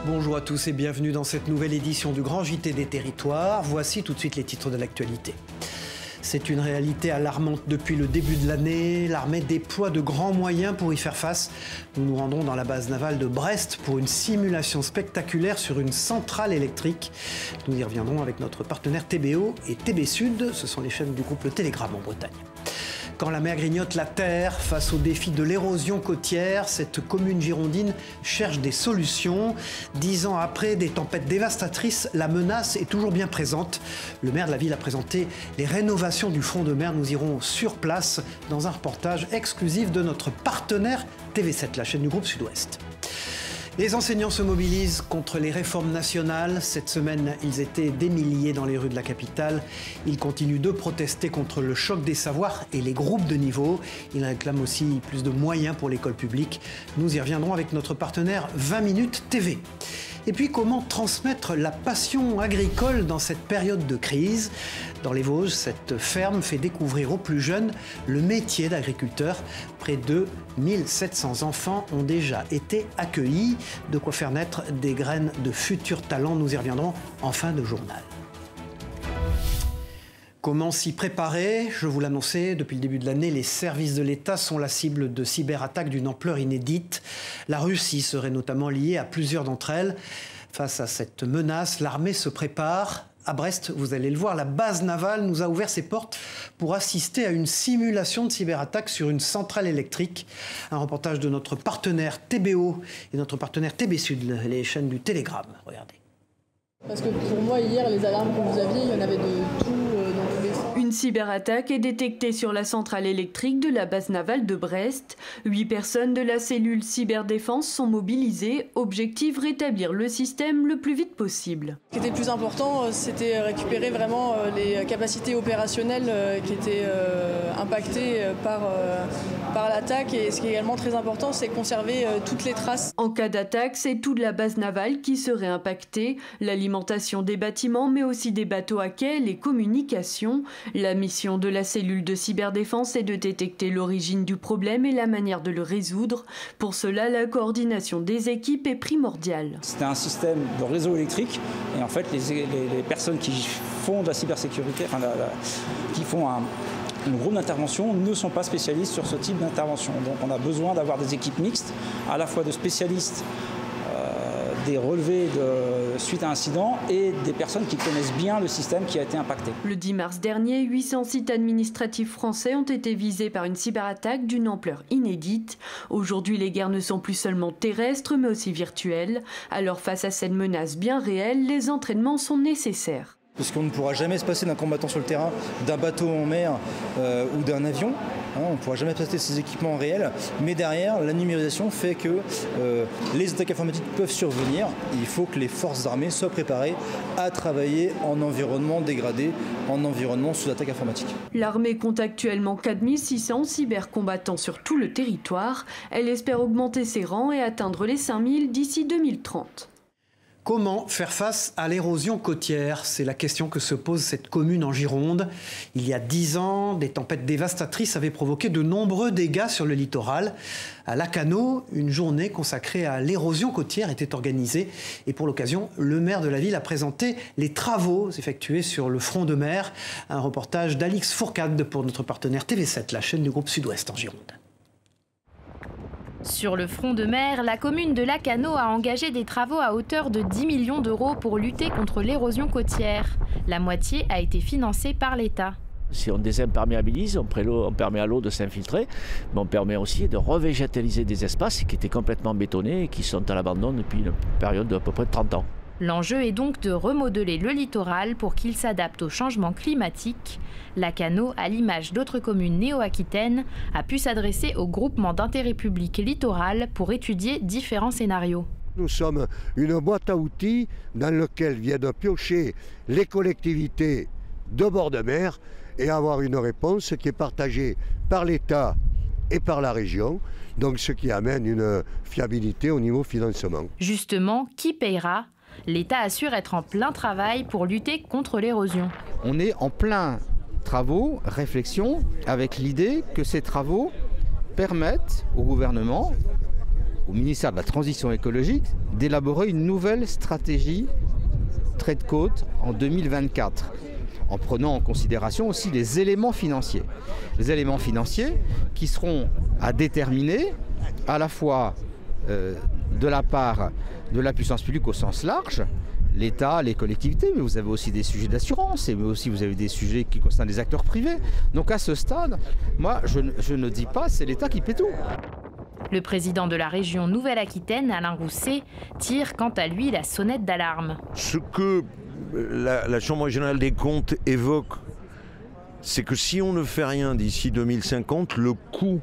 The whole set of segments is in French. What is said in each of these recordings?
Bonjour à tous et bienvenue dans cette nouvelle édition du Grand JT des Territoires. Voici tout de suite les titres de l'actualité. C'est une réalité alarmante depuis le début de l'année. L'armée déploie de grands moyens pour y faire face. Nous nous rendons dans la base navale de Brest pour une simulation spectaculaire sur une centrale électrique. Nous y reviendrons avec notre partenaire TBO et TB Sud. Ce sont les chaînes du groupe Le Télégramme en Bretagne. Quand la mer grignote la terre, face au défi de l'érosion côtière, cette commune girondine cherche des solutions. 10 ans après des tempêtes dévastatrices, la menace est toujours bien présente. Le maire de la ville a présenté les rénovations du front de mer. Nous irons sur place dans un reportage exclusif de notre partenaire TV7, la chaîne du groupe Sud-Ouest. Les enseignants se mobilisent contre les réformes nationales. Cette semaine, ils étaient des milliers dans les rues de la capitale. Ils continuent de protester contre le choc des savoirs et les groupes de niveau. Ils réclament aussi plus de moyens pour l'école publique. Nous y reviendrons avec notre partenaire 20 minutes TV. Et puis, comment transmettre la passion agricole dans cette période de crise ? Dans les Vosges, cette ferme fait découvrir aux plus jeunes le métier d'agriculteur. Près de 1700 enfants ont déjà été accueillis. De quoi faire naître des graines de futurs talents. Nous y reviendrons en fin de journal. Comment s'y préparer? Je vous l'annonçais, depuis le début de l'année, les services de l'État sont la cible de cyberattaques d'une ampleur inédite. La Russie serait notamment liée à plusieurs d'entre elles. Face à cette menace, l'armée se prépare. À Brest, vous allez le voir, la base navale nous a ouvert ses portes pour assister à une simulation de cyberattaque sur une centrale électrique. Un reportage de notre partenaire TBO et notre partenaire TB Sud, les chaînes du Télégramme. Regardez. Parce que pour moi, hier, les alarmes que vous aviez, il y en avait de tout dans tous les sens. Une cyberattaque est détectée sur la centrale électrique de la base navale de Brest. 8 personnes de la cellule cyberdéfense sont mobilisées. Objectif, rétablir le système le plus vite possible. Ce qui était le plus important, c'était récupérer vraiment les capacités opérationnelles qui étaient impactées par l'attaque. Et ce qui est également très important, c'est conserver toutes les traces. En cas d'attaque, c'est toute la base navale qui serait impactée. L'alimentation des bâtiments, mais aussi des bateaux à quai, les communications. La mission de la cellule de cyberdéfense est de détecter l'origine du problème et la manière de le résoudre. Pour cela, la coordination des équipes est primordiale. C'était un système de réseau électrique et en fait les personnes qui font de la cybersécurité, qui font un groupe d'intervention ne sont pas spécialistes sur ce type d'intervention. Donc on a besoin d'avoir des équipes mixtes, à la fois de spécialistes des relevés suite à incident et des personnes qui connaissent bien le système qui a été impacté. Le 10 mars dernier, 800 sites administratifs français ont été visés par une cyberattaque d'une ampleur inédite. Aujourd'hui, les guerres ne sont plus seulement terrestres, mais aussi virtuelles. Alors face à cette menace bien réelle, les entraînements sont nécessaires. Parce qu'on ne pourra jamais se passer d'un combattant sur le terrain, d'un bateau en mer ou d'un avion. On ne pourra jamais passer ces équipements réels. Mais derrière, la numérisation fait que les attaques informatiques peuvent survenir. Il faut que les forces armées soient préparées à travailler en environnement dégradé, en environnement sous attaque informatique. L'armée compte actuellement 4600 cybercombattants sur tout le territoire. Elle espère augmenter ses rangs et atteindre les 5000 d'ici 2030. Comment faire face à l'érosion côtière? C'est la question que se pose cette commune en Gironde. Il y a 10 ans, des tempêtes dévastatrices avaient provoqué de nombreux dégâts sur le littoral. À Lacanau, une journée consacrée à l'érosion côtière était organisée. Et pour l'occasion, le maire de la ville a présenté les travaux effectués sur le front de mer. Un reportage d'Alix Fourcade pour notre partenaire TV7, la chaîne du groupe Sud-Ouest en Gironde. Sur le front de mer, la commune de Lacanau a engagé des travaux à hauteur de 10 millions d'euros pour lutter contre l'érosion côtière. La moitié a été financée par l'État. Si on désimperméabilise, on permet à l'eau de s'infiltrer, mais on permet aussi de revégétaliser des espaces qui étaient complètement bétonnés et qui sont à l'abandon depuis une période d'à peu près 30 ans. L'enjeu est donc de remodeler le littoral pour qu'il s'adapte au changement climatique. Lacanau, à l'image d'autres communes néo-aquitaines, a pu s'adresser au groupement d'intérêt public littoral pour étudier différents scénarios. Nous sommes une boîte à outils dans laquelle viennent piocher les collectivités de bord de mer et avoir une réponse qui est partagée par l'État et par la région, donc ce qui amène une fiabilité au niveau financement. Justement, qui payera ? L'État assure être en plein travail pour lutter contre l'érosion. On est en plein travaux, réflexion, avec l'idée que ces travaux permettent au gouvernement au ministère de la Transition écologique d'élaborer une nouvelle stratégie trait de côte en 2024, en prenant en considération aussi les éléments financiers. Les éléments financiers qui seront à déterminer à la fois de la part de la puissance publique au sens large, l'État, les collectivités, mais vous avez aussi des sujets d'assurance, et aussi vous avez des sujets qui concernent les acteurs privés. Donc à ce stade, moi je ne dis pas c'est l'État qui paie tout. Le président de la région Nouvelle-Aquitaine, Alain Rousset, tire quant à lui la sonnette d'alarme. Ce que la Chambre régionale des comptes évoque, c'est que si on ne fait rien d'ici 2050, le coût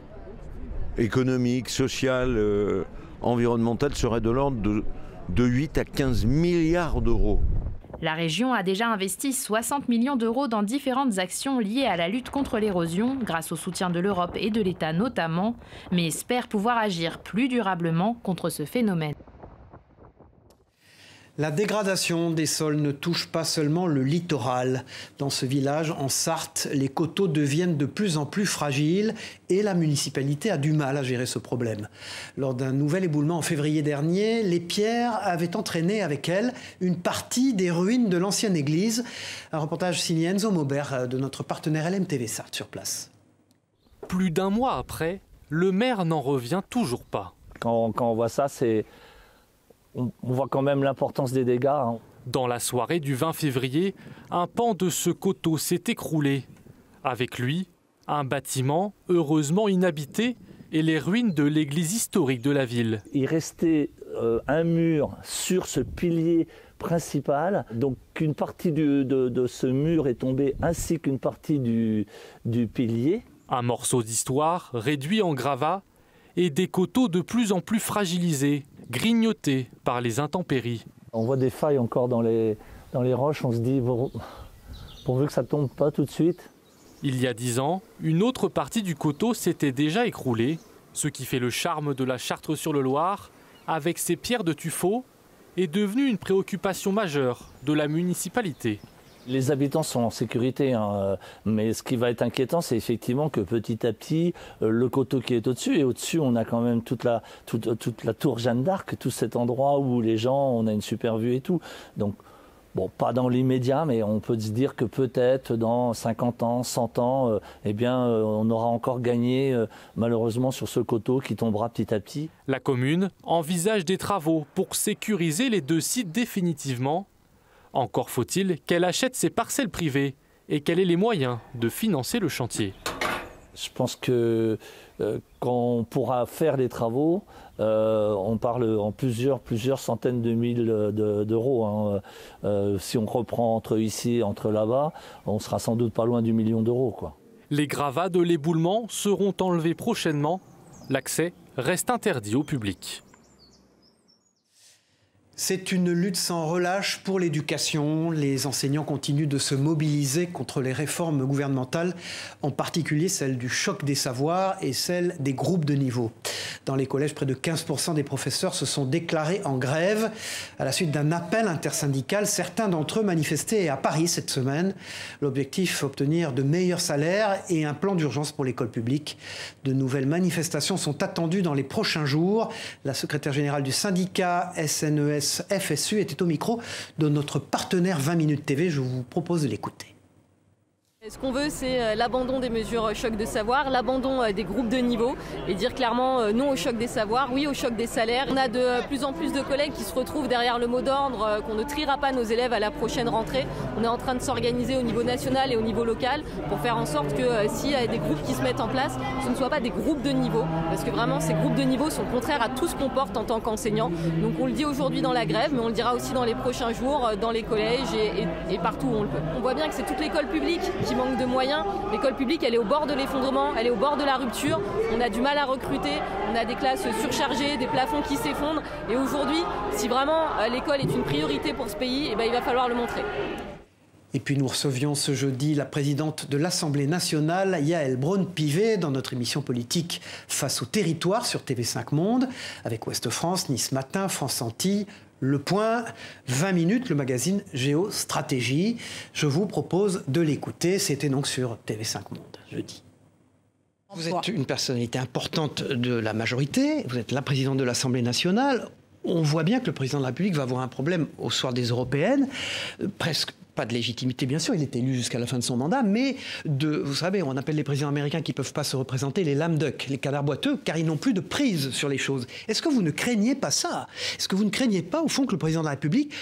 économique, social, environnemental serait de l'ordre de 8 à 15 milliards d'euros. La région a déjà investi 60 millions d'euros dans différentes actions liées à la lutte contre l'érosion, grâce au soutien de l'Europe et de l'État notamment, mais espère pouvoir agir plus durablement contre ce phénomène. La dégradation des sols ne touche pas seulement le littoral. Dans ce village, en Sarthe, les coteaux deviennent de plus en plus fragiles et la municipalité a du mal à gérer ce problème. Lors d'un nouvel éboulement en février dernier, les pierres avaient entraîné avec elles une partie des ruines de l'ancienne église. Un reportage signé Enzo Maubert de notre partenaire LMTV Sarthe sur place. Plus d'un mois après, le maire n'en revient toujours pas. Quand on voit ça, on voit quand même l'importance des dégâts. Dans la soirée du 20 février, un pan de ce coteau s'est écroulé. Avec lui, un bâtiment heureusement inhabité et les ruines de l'église historique de la ville. Il restait un mur sur ce pilier principal, donc une partie de ce mur est tombée ainsi qu'une partie du pilier. Un morceau d'histoire réduit en gravat et des coteaux de plus en plus fragilisés, grignotés par les intempéries. On voit des failles encore dans les roches, on se dit pourvu que ça ne tombe pas tout de suite. Il y a 10 ans, une autre partie du coteau s'était déjà écroulée, ce qui fait le charme de la Chartres-sur-le-Loir, avec ses pierres de tuffeau, est devenu une préoccupation majeure de la municipalité. Les habitants sont en sécurité, mais ce qui va être inquiétant, c'est effectivement que petit à petit, le coteau qui est au-dessus, et au-dessus, on a quand même toute la tour Jeanne d'Arc, tout cet endroit où les gens, on a une super vue et tout. Donc, bon, pas dans l'immédiat, mais on peut se dire que peut-être dans 50 ans, 100 ans, on aura encore gagné, malheureusement, sur ce coteau qui tombera petit à petit. La commune envisage des travaux pour sécuriser les deux sites définitivement. Encore faut-il qu'elle achète ses parcelles privées et qu'elle ait les moyens de financer le chantier. Je pense que quand on pourra faire les travaux, on parle en plusieurs centaines de mille d'euros. Si on reprend entre ici et entre là-bas, on sera sans doute pas loin du million d'euros, quoi. Les gravats de l'éboulement seront enlevés prochainement. L'accès reste interdit au public. C'est une lutte sans relâche pour l'éducation. Les enseignants continuent de se mobiliser contre les réformes gouvernementales, en particulier celle du choc des savoirs et celle des groupes de niveau. Dans les collèges, près de 15% des professeurs se sont déclarés en grève. À la suite d'un appel intersyndical, certains d'entre eux manifestaient à Paris cette semaine. L'objectif, obtenir de meilleurs salaires et un plan d'urgence pour l'école publique. De nouvelles manifestations sont attendues dans les prochains jours. La secrétaire générale du syndicat SNES FSU était au micro de notre partenaire 20 Minutes TV. Je vous propose de l'écouter. Ce qu'on veut, c'est l'abandon des mesures choc de savoir, l'abandon des groupes de niveau et dire clairement non au choc des savoirs, oui au choc des salaires. On a de plus en plus de collègues qui se retrouvent derrière le mot d'ordre qu'on ne triera pas nos élèves à la prochaine rentrée. On est en train de s'organiser au niveau national et au niveau local pour faire en sorte que s'il y a des groupes qui se mettent en place, ce ne soient pas des groupes de niveau, parce que vraiment ces groupes de niveau sont contraires à tout ce qu'on porte en tant qu'enseignant. Donc on le dit aujourd'hui dans la grève, mais on le dira aussi dans les prochains jours, dans les collèges et partout où on le peut. On voit bien que c'est toute l'école publique qui manque de moyens. L'école publique, elle est au bord de l'effondrement, elle est au bord de la rupture. On a du mal à recruter, on a des classes surchargées, des plafonds qui s'effondrent. Et aujourd'hui, si vraiment l'école est une priorité pour ce pays, il va falloir le montrer. Et puis nous recevions ce jeudi la présidente de l'Assemblée nationale, Yaël Braun-Pivet, dans notre émission politique Face au territoire sur TV5 Monde, avec Ouest France, Nice Matin, France Antilles, Le Point, 20 minutes, le magazine Géostratégie. Je vous propose de l'écouter. C'était donc sur TV5 Monde, jeudi. Vous êtes une personnalité importante de la majorité, vous êtes la présidente de l'Assemblée nationale. On voit bien que le président de la République va avoir un problème au soir des européennes, presque pas de légitimité bien sûr, il est élu jusqu'à la fin de son mandat, mais vous savez, on appelle les présidents américains qui ne peuvent pas se représenter les lame duck, les canards boiteux, car ils n'ont plus de prise sur les choses. Est-ce que vous ne craignez pas ça? Est-ce que vous ne craignez pas au fond que le président de la République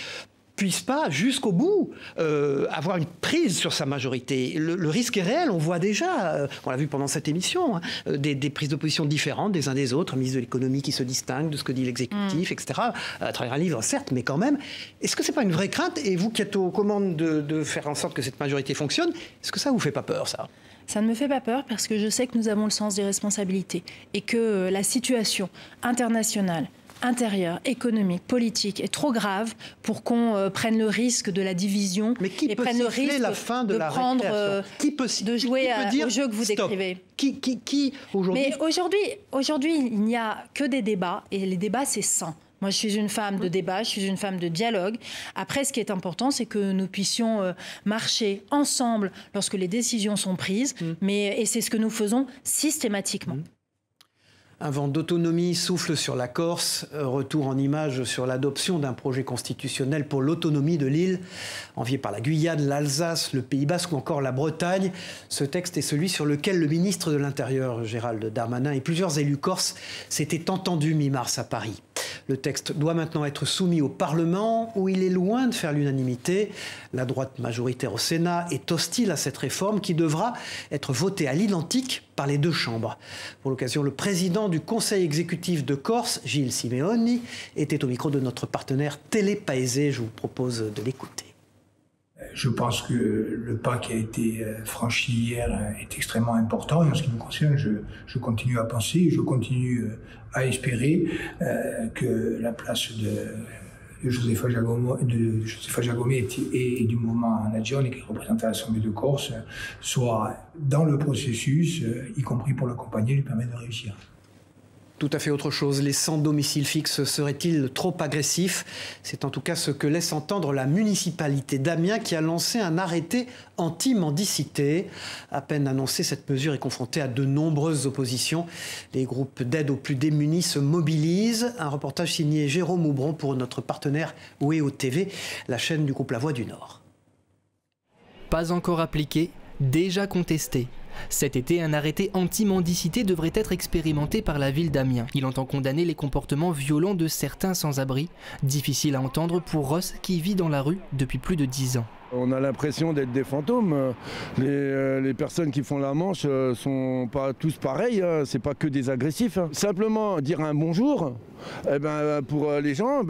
puisse pas jusqu'au bout avoir une prise sur sa majorité? Le risque est réel, on voit déjà, on l'a vu pendant cette émission, hein, des prises d'opposition différentes des uns des autres, un ministre de l'économie qui se distingue de ce que dit l'exécutif, etc. À travers un livre, certes, mais quand même. Est-ce que c'est pas une vraie crainte? Et vous qui êtes aux commandes de faire en sorte que cette majorité fonctionne, est-ce que ça vous fait pas peur, ça? Ça ne me fait pas peur parce que je sais que nous avons le sens des responsabilités et que la situation internationale, intérieure, économique, politique est trop grave pour qu'on prenne le risque de la division et prenne le risque la fin de la prendre, de jouer au jeu que vous stop. décrivez. Qui aujourd'hui? Mais aujourd'hui, il n'y a que des débats et les débats, c'est sain. Moi, je suis une femme de débat, je suis une femme de dialogue. Après, ce qui est important, c'est que nous puissions marcher ensemble lorsque les décisions sont prises, et c'est ce que nous faisons systématiquement. Un vent d'autonomie souffle sur la Corse. Retour en images sur l'adoption d'un projet constitutionnel pour l'autonomie de l'île, envié par la Guyane, l'Alsace, le Pays Basque ou encore la Bretagne. Ce texte est celui sur lequel le ministre de l'Intérieur, Gérald Darmanin, et plusieurs élus corses s'étaient entendus mi-mars à Paris. Le texte doit maintenant être soumis au Parlement, où il est loin de faire l'unanimité. La droite majoritaire au Sénat est hostile à cette réforme qui devra être votée à l'identique par les deux chambres. Pour l'occasion, le président du Conseil exécutif de Corse, Gilles Simeoni, était au micro de notre partenaire Télé Paese. Je vous propose de l'écouter. Je pense que le pas qui a été franchi hier est extrêmement important. Et en ce qui me concerne, je continue à penser, je continue à espérer que la place de Josefa Giacometti et du mouvement Nagione, qui représente l'Assemblée de Corse, soit dans le processus, y compris pour l'accompagner et lui permettre de réussir. Tout à fait autre chose. Les sans domicile fixe seraient-ils trop agressifs? C'est en tout cas ce que laisse entendre la municipalité d'Amiens qui a lancé un arrêté anti-mendicité. À peine annoncée, cette mesure est confrontée à de nombreuses oppositions. Les groupes d'aide aux plus démunis se mobilisent. Un reportage signé Jérôme Houbron pour notre partenaire WEO TV, la chaîne du groupe La Voix du Nord. Pas encore appliqué, déjà contesté. Cet été, un arrêté anti-mendicité devrait être expérimenté par la ville d'Amiens. Il entend condamner les comportements violents de certains sans-abri. Difficile à entendre pour Ross qui vit dans la rue depuis plus de 10 ans. On a l'impression d'être des fantômes. Les personnes qui font la manche sont pas tous pareils, hein. C'est pas que des agressifs. Hein. Simplement dire un bonjour, eh ben, pour les gens,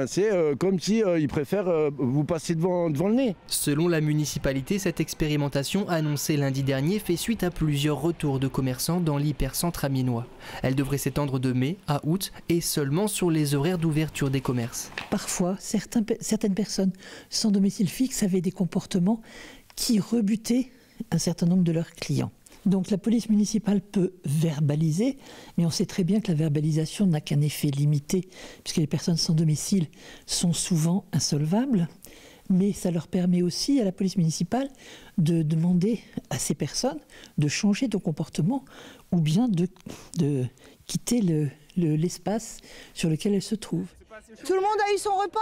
c'est comme si ils préfèrent vous passer devant le nez. Selon la municipalité, cette expérimentation annoncée lundi dernier fait suite à plusieurs retours de commerçants dans l'hypercentre amiénois. Elle devrait s'étendre de mai à août et seulement sur les horaires d'ouverture des commerces. Parfois, certaines personnes sans domicile fixe avaient des comportements qui rebutaient un certain nombre de leurs clients. Donc la police municipale peut verbaliser, mais on sait très bien que la verbalisation n'a qu'un effet limité, puisque les personnes sans domicile sont souvent insolvables, mais ça leur permet aussi à la police municipale de demander à ces personnes de changer de comportement ou bien de quitter l'espace sur lequel elles se trouvent. Tout le monde a eu son repas ?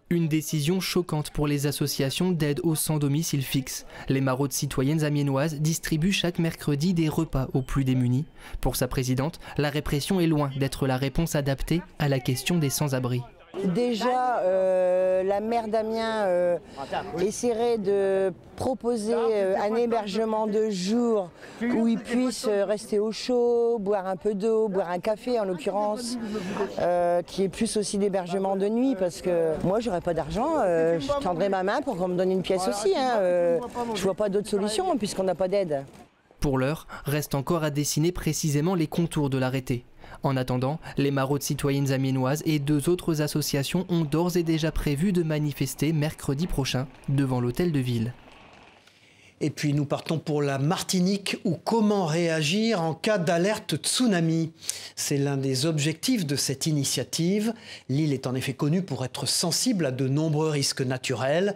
Une décision choquante pour les associations d'aide aux sans-domicile fixe. Les maraudes citoyennes amiénoises distribuent chaque mercredi des repas aux plus démunis. Pour sa présidente, la répression est loin d'être la réponse adaptée à la question des sans-abri. Déjà, la maire d'Amiens essaierait de proposer un hébergement de jour où ils puissent rester au chaud, boire un peu d'eau, boire un café en l'occurrence, qui est plus aussi d'hébergement de nuit parce que moi j'aurais pas d'argent, je tendrais ma main pour qu'on me donne une pièce aussi. Je vois pas d'autre solution puisqu'on n'a pas d'aide. Pour l'heure, reste encore à dessiner précisément les contours de l'arrêté. En attendant, les maraudes citoyennes amiénoises et 2 autres associations ont d'ores et déjà prévu de manifester mercredi prochain devant l'hôtel de ville. Et puis nous partons pour la Martinique, où comment réagir en cas d'alerte tsunami. C'est l'un des objectifs de cette initiative. L'île est en effet connue pour être sensible à de nombreux risques naturels.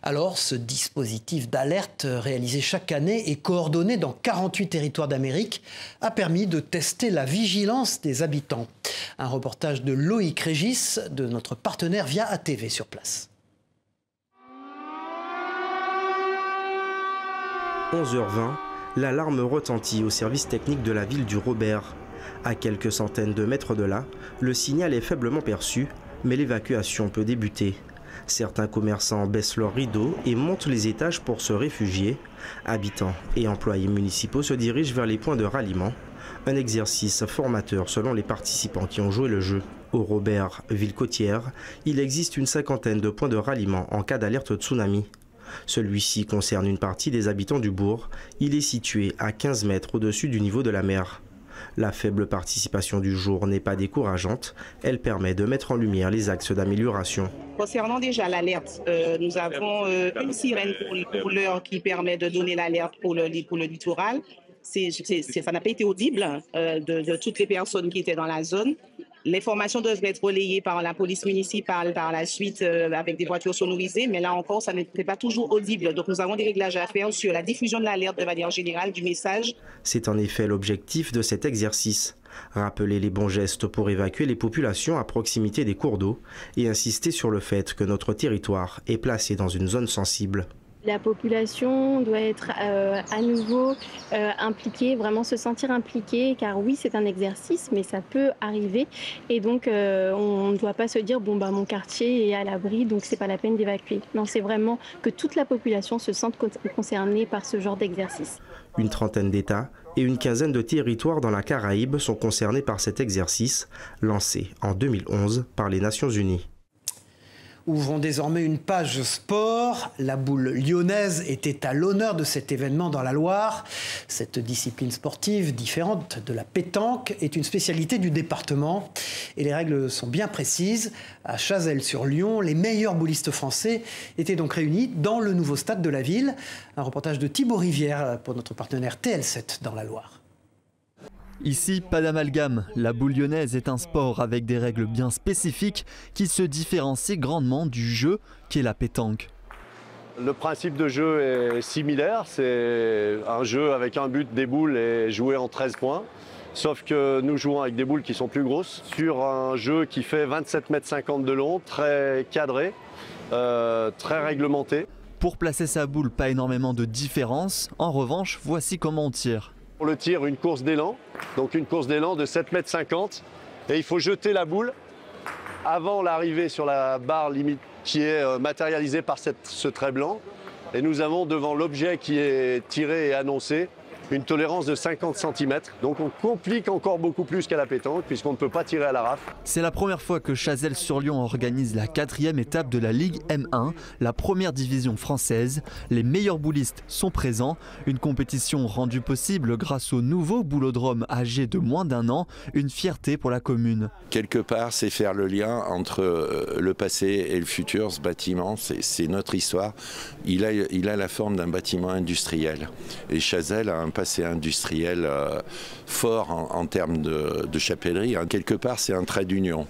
Alors ce dispositif d'alerte réalisé chaque année et coordonné dans 48 territoires d'Amérique a permis de tester la vigilance des habitants. Un reportage de Loïc Régis, de notre partenaire Via ATV sur place. 11h20, l'alarme retentit au service technique de la ville du Robert. À quelques centaines de mètres de là, le signal est faiblement perçu, mais l'évacuation peut débuter. Certains commerçants baissent leurs rideaux et montent les étages pour se réfugier. Habitants et employés municipaux se dirigent vers les points de ralliement. Un exercice formateur selon les participants qui ont joué le jeu. Au Robert, ville côtière, il existe une 50aine de points de ralliement en cas d'alerte tsunami. Celui-ci concerne une partie des habitants du bourg. Il est situé à 15 mètres au-dessus du niveau de la mer. La faible participation du jour n'est pas décourageante. Elle permet de mettre en lumière les axes d'amélioration. Concernant déjà l'alerte, nous avons une sirène pour l'heure qui permet de donner l'alerte pour le littoral. Ça n'a pas été audible de toutes les personnes qui étaient dans la zone. L'information devrait être relayée par la police municipale par la suite avec des voitures sonorisées, mais là encore, ça n'était pas toujours audible. Donc nous avons des réglages à faire sur la diffusion de l'alerte de manière générale du message. C'est en effet l'objectif de cet exercice. Rappeler les bons gestes pour évacuer les populations à proximité des cours d'eau et insister sur le fait que notre territoire est placé dans une zone sensible. La population doit être à nouveau impliquée, vraiment se sentir impliquée, car oui, c'est un exercice, mais ça peut arriver. Et donc, on ne doit pas se dire, bon, bah, mon quartier est à l'abri, donc c'est pas la peine d'évacuer. Non, c'est vraiment que toute la population se sente concernée par ce genre d'exercice. Une trentaine d'États et une quinzaine de territoires dans la Caraïbe sont concernés par cet exercice, lancé en 2011 par les Nations Unies. Ouvrons désormais une page sport. La boule lyonnaise était à l'honneur de cet événement dans la Loire. Cette discipline sportive, différente de la pétanque, est une spécialité du département. Et les règles sont bien précises. À Chazelles-sur-Lyon, les meilleurs boulistes français étaient donc réunis dans le nouveau stade de la ville. Un reportage de Thibaut Rivière pour notre partenaire TL7 dans la Loire. Ici, pas d'amalgame. La boule lyonnaise est un sport avec des règles bien spécifiques qui se différencient grandement du jeu qu'est la pétanque. Le principe de jeu est similaire, c'est un jeu avec un but, des boules et joué en 13 points. Sauf que nous jouons avec des boules qui sont plus grosses sur un jeu qui fait 27,50 m de long, très cadré, très réglementé. Pour placer sa boule, pas énormément de différence. En revanche, voici comment on tire. Pour le tir, une course d'élan, donc une course d'élan de 7,50 m. Et il faut jeter la boule avant l'arrivée sur la barre limite qui est matérialisée par ce trait blanc. Et nous avons devant l'objet qui est tiré et annoncé une tolérance de 50 cm. Donc on complique encore beaucoup plus qu'à la pétanque puisqu'on ne peut pas tirer à la rafle. C'est la première fois que Chazelles-sur-Lyon organise la 4e étape de la Ligue M1, la première division française. Les meilleurs boulistes sont présents. Une compétition rendue possible grâce au nouveau boulodrome âgé de moins d'1 an. Une fierté pour la commune. Quelque part, c'est faire le lien entre le passé et le futur. Ce bâtiment, c'est notre histoire. Il a la forme d'un bâtiment industriel. Et Chazelles a un passé industriel fort en termes de chapellerie. Quelque part, c'est un trait d'union.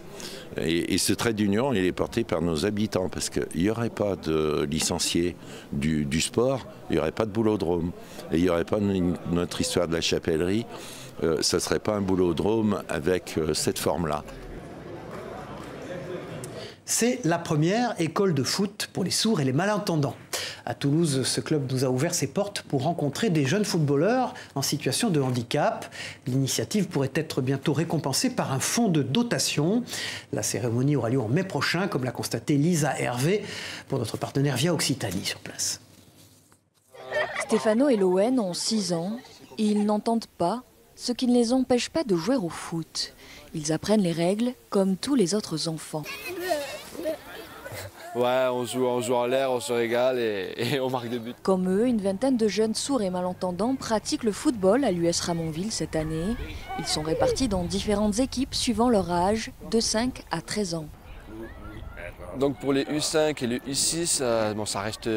Et ce trait d'union, il est porté par nos habitants parce qu'il n'y aurait pas de licenciés du sport, il n'y aurait pas de boulodrome. Et il n'y aurait pas notre histoire de la chapellerie. Ce ne serait pas un boulodrome avec cette forme-là. C'est la première école de foot pour les sourds et les malentendants. À Toulouse, ce club nous a ouvert ses portes pour rencontrer des jeunes footballeurs en situation de handicap. L'initiative pourrait être bientôt récompensée par un fonds de dotation. La cérémonie aura lieu en mai prochain, comme l'a constaté Lisa Hervé pour notre partenaire Via Occitanie sur place. Stéphano et Lowen ont 6 ans et ils n'entendent pas, ce qui ne les empêche pas de jouer au foot. Ils apprennent les règles comme tous les autres enfants. Ouais, on joue en l'air, on se régale et on marque des buts. Comme eux, une vingtaine de jeunes sourds et malentendants pratiquent le football à l'US Ramonville cette année. Ils sont répartis dans différentes équipes suivant leur âge, de 5 à 13 ans. Donc pour les U5 et le U6, bon, ça reste,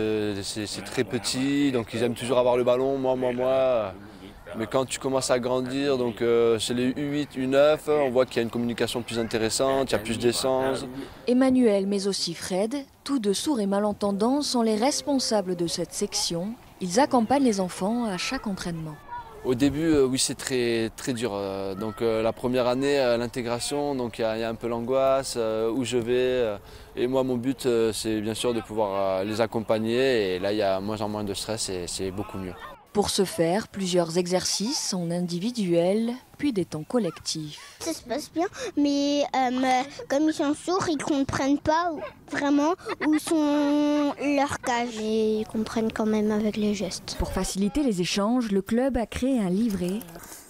c'est très petit, donc ils aiment toujours avoir le ballon, moi. Mais quand tu commences à grandir, donc chez les U8, U9, on voit qu'il y a une communication plus intéressante, il y a plus d'essence. Emmanuel, mais aussi Fred, tous deux sourds et malentendants, sont les responsables de cette section. Ils accompagnent les enfants à chaque entraînement. Au début, oui, c'est très dur. Donc la première année, l'intégration, donc il y a un peu l'angoisse, où je vais. Et moi, mon but, c'est bien sûr de pouvoir les accompagner. Et là, il y a moins en moins de stress et c'est beaucoup mieux. Pour ce faire, plusieurs exercices en individuel, puis des temps collectifs. Ça se passe bien, mais comme ils sont sourds, ils ne comprennent pas vraiment où sont leurs cages. Mais ils comprennent quand même avec les gestes. Pour faciliter les échanges, le club a créé un livret.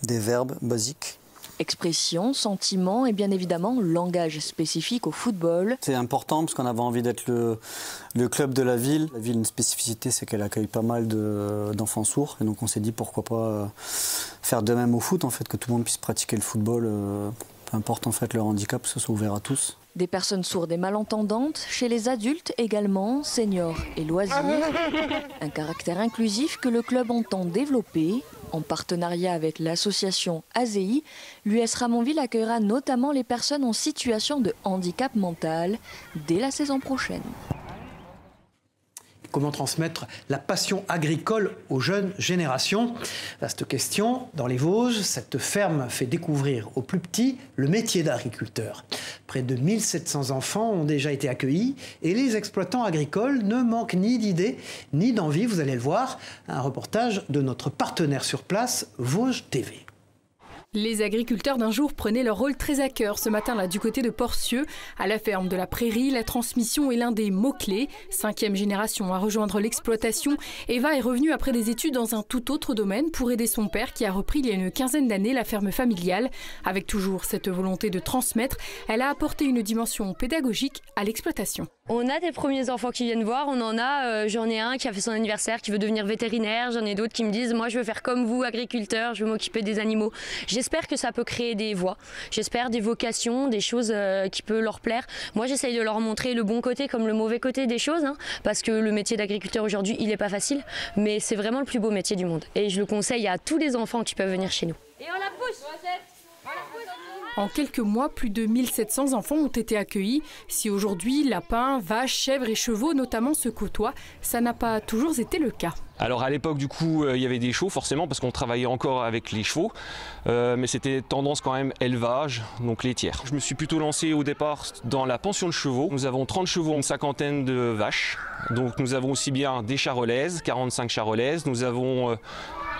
Des verbes basiques. Expression, sentiment et bien évidemment langage spécifique au football. C'est important parce qu'on avait envie d'être le club de la ville. La ville, une spécificité, c'est qu'elle accueille pas mal d'enfants sourds. Et donc on s'est dit pourquoi pas faire de même au foot, en fait, que tout le monde puisse pratiquer le football, peu importe en fait leur handicap, que ce soit ouvert à tous. Des personnes sourdes et malentendantes, chez les adultes également, seniors et loisirs. Un caractère inclusif que le club entend développer. En partenariat avec l'association ASEI, l'US Ramonville accueillera notamment les personnes en situation de handicap mental dès la saison prochaine. Comment transmettre la passion agricole aux jeunes générations? Vaste question. Dans les Vosges, cette ferme fait découvrir aux plus petits le métier d'agriculteur. Près de 1700 enfants ont déjà été accueillis et les exploitants agricoles ne manquent ni d'idées ni d'envie, vous allez le voir. Un reportage de notre partenaire sur place, Vosges TV. Les agriculteurs d'un jour prenaient leur rôle très à cœur ce matin-là du côté de Porcieux. À la ferme de la Prairie, la transmission est l'un des mots-clés. 5e génération à rejoindre l'exploitation. Eva est revenue après des études dans un tout autre domaine pour aider son père qui a repris il y a une quinzaine d'années la ferme familiale. Avec toujours cette volonté de transmettre, elle a apporté une dimension pédagogique à l'exploitation. On a des premiers enfants qui viennent voir, on en a, j'en ai un qui a fait son anniversaire, qui veut devenir vétérinaire, j'en ai d'autres qui me disent moi je veux faire comme vous, agriculteur, je veux m'occuper des animaux. J'espère que ça peut créer des voies, j'espère des vocations, des choses qui peuvent leur plaire. Moi j'essaye de leur montrer le bon côté comme le mauvais côté des choses, parce que le métier d'agriculteur aujourd'hui il n'est pas facile, mais c'est vraiment le plus beau métier du monde. Et je le conseille à tous les enfants qui peuvent venir chez nous. Et on la pousse. En quelques mois, plus de 1700 enfants ont été accueillis. Si aujourd'hui, lapins, vaches, chèvres et chevaux notamment se côtoient, ça n'a pas toujours été le cas. Alors à l'époque du coup il y avait des chevaux forcément parce qu'on travaillait encore avec les chevaux, mais c'était tendance quand même élevage, donc laitière. Je me suis plutôt lancé au départ dans la pension de chevaux. Nous avons 30 chevaux, une cinquantaine de vaches. Donc nous avons aussi bien des charolaises, 45 charolaises, nous avons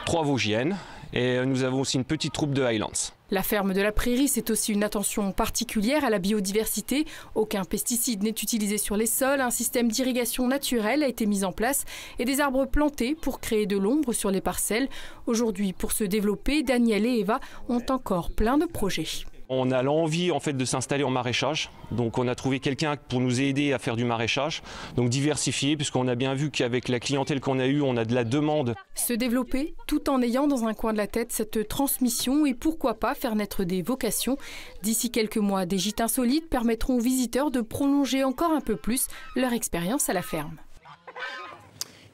3 vosgiennes et nous avons aussi une petite troupe de Highlands. La ferme de la Prairie, c'est aussi une attention particulière à la biodiversité. Aucun pesticide n'est utilisé sur les sols, un système d'irrigation naturelle a été mis en place et des arbres plantés pour créer de l'ombre sur les parcelles. Aujourd'hui, pour se développer, Daniel et Eva ont encore plein de projets. On a l'envie en fait de s'installer en maraîchage, donc on a trouvé quelqu'un pour nous aider à faire du maraîchage, donc diversifié puisqu'on a bien vu qu'avec la clientèle qu'on a eue, on a de la demande. Se développer tout en ayant dans un coin de la tête cette transmission et pourquoi pas faire naître des vocations. D'ici quelques mois, des gîtes insolites permettront aux visiteurs de prolonger encore un peu plus leur expérience à la ferme.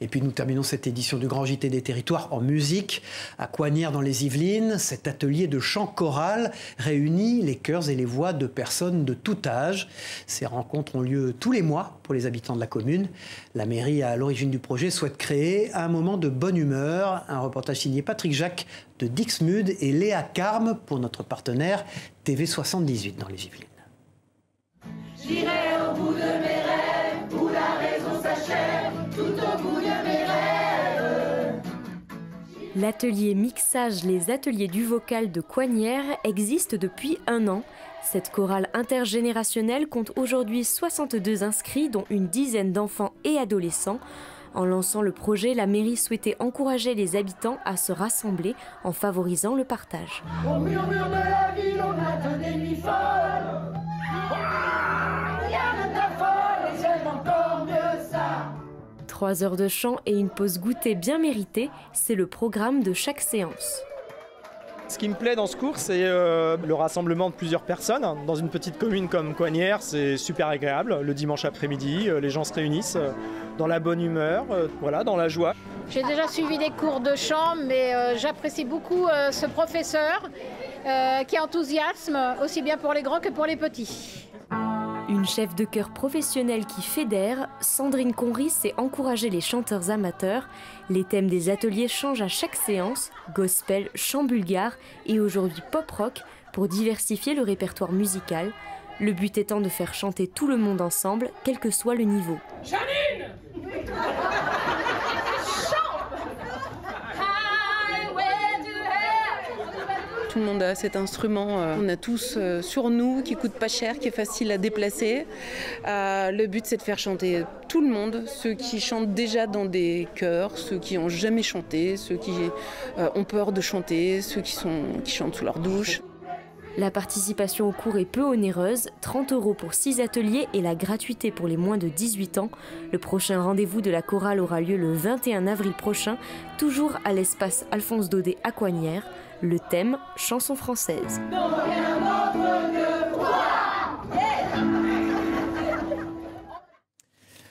Et puis nous terminons cette édition du Grand JT des Territoires en musique. À Coignières dans les Yvelines, cet atelier de chant choral réunit les chœurs et les voix de personnes de tout âge. Ces rencontres ont lieu tous les mois pour les habitants de la commune. La mairie, à l'origine du projet, souhaite créer un moment de bonne humeur. Un reportage signé Patrick Jacques de Dixmude et Léa Carme pour notre partenaire TV78 dans les Yvelines. J'irai au bout de mes rêves, où la raison s'achève, tout au bout de mes rêves. L'atelier mixage Les Ateliers du Vocal de Coignières existe depuis 1 an. Cette chorale intergénérationnelle compte aujourd'hui 62 inscrits, dont une dizaine d'enfants et adolescents. En lançant le projet, la mairie souhaitait encourager les habitants à se rassembler en favorisant le partage. Au murmure de la ville, on atteint des nuits folles. Rien ne t'affole et j'aime encore mieux ça. 3 heures de chant et une pause goûter bien méritée, c'est le programme de chaque séance. Ce qui me plaît dans ce cours, c'est le rassemblement de plusieurs personnes. Dans une petite commune comme Coignières, c'est super agréable. Le dimanche après-midi, les gens se réunissent dans la bonne humeur, voilà, dans la joie. J'ai déjà suivi des cours de chant, mais j'apprécie beaucoup ce professeur qui enthousiasme aussi bien pour les grands que pour les petits. Une chef de chœur professionnelle qui fédère, Sandrine Conry sait encourager les chanteurs amateurs. Les thèmes des ateliers changent à chaque séance, gospel, chant bulgare et aujourd'hui pop-rock pour diversifier le répertoire musical. Le but étant de faire chanter tout le monde ensemble, quel que soit le niveau. Janine! Tout le monde a cet instrument, on a tous sur nous, qui coûte pas cher, qui est facile à déplacer. Le but c'est de faire chanter tout le monde, ceux qui chantent déjà dans des chœurs, ceux qui n'ont jamais chanté, ceux qui ont peur de chanter, ceux qui chantent sous leur douche. La participation au cours est peu onéreuse, 30 € pour 6 ateliers et la gratuité pour les moins de 18 ans. Le prochain rendez-vous de la chorale aura lieu le 21 avril prochain, toujours à l'espace Alphonse Daudet à Coignières. Le thème, chanson française.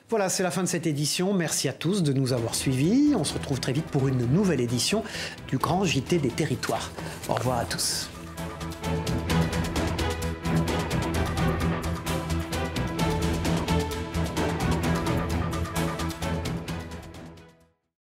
Voilà, c'est la fin de cette édition. Merci à tous de nous avoir suivis. On se retrouve très vite pour une nouvelle édition du Grand JT des Territoires. Au revoir à tous.